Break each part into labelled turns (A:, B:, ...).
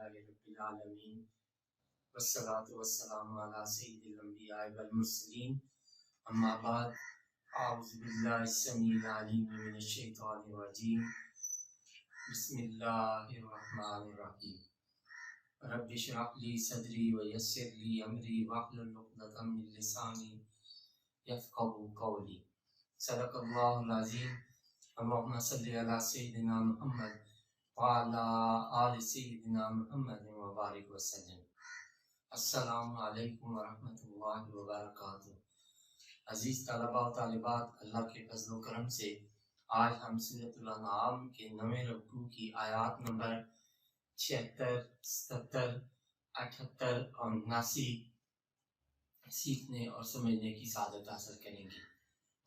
A: رب العالمین والصلاة والسلام علی سید الانبیاء والمرسلین اما بعد اعوذ باللہ السمیع العلیم من الشیطان الرجیم بسم اللہ الرحمن الرحیم رب اشرح لی صدری ویسر لی امری واحلل عقدۃ من لسانی یفقهوا قولی صدق اللہ العظیم اللہم صلی علی سیدنا محمد وعلی آل سیدنا محمد وبارک وسلم۔ السلام علیکم ورحمۃ اللہ وبرکاتہ۔ عزیز طلباء و طالبات، اللہ کے فضل و کرم سے آج ہم سورۃ الانعام کے 9ویں رکوع کی آیات نمبر 76، 77، 78 اور 79 سیکھنے اور سمجھنے کی سعادت حاصل کریں گے۔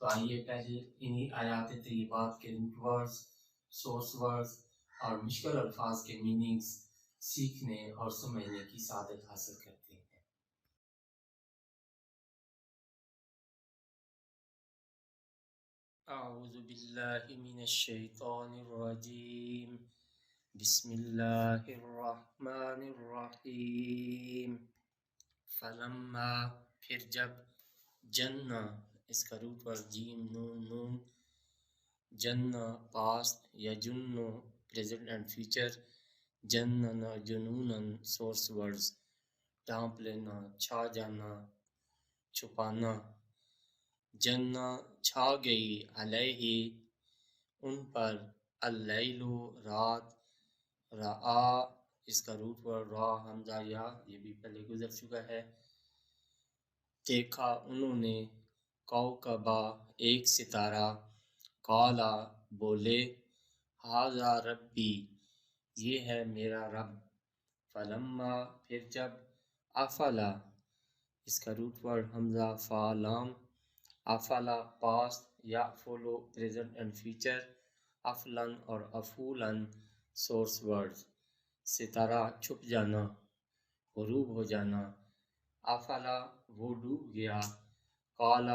A: تو آئیے پہلے انہی آیات طیبات کے روٹ ورڈز، سورس ورڈز اور مشکل الفاظ کے میننگز سیکھنے اور سمجھنے کی سعادت حاصل کرتے ہیں۔ اعوذ باللہ من الشیطان الرجیم، بسم اللہ الرحمن الرحیم۔ فلما پھر جب، جنہ اس کا روٹ ورڈ جیم نون نون، جنہ پاسٹ یا جنو پریزنٹ اینڈ فیوچر، جننا جنونن سورس ورڈز، ڈھانپ لینا، چھا جانا، چھپانا۔ جنہ چھا گئی، علیہ ان پر، اللیل رات، رآ اس کا روٹ ورڈ را حمزہ یا، یہ بھی پہلے گزر چکا ہے، دیکھا انہوں نے، کوکبا ایک ستارہ، قالا بولے، ھذا ربی یہ ہے میرا رب، فلما پھر جب، افلا اس کا روٹ ورڈ حمزہ فا لام، افلا پاسٹ، یافلو پریزنٹ اینڈ فیوچر، افلن اور افولن سورس ورڈز، ستارہ چھپ جانا، غروب ہو جانا، افلا وہ ڈوب گیا، قالا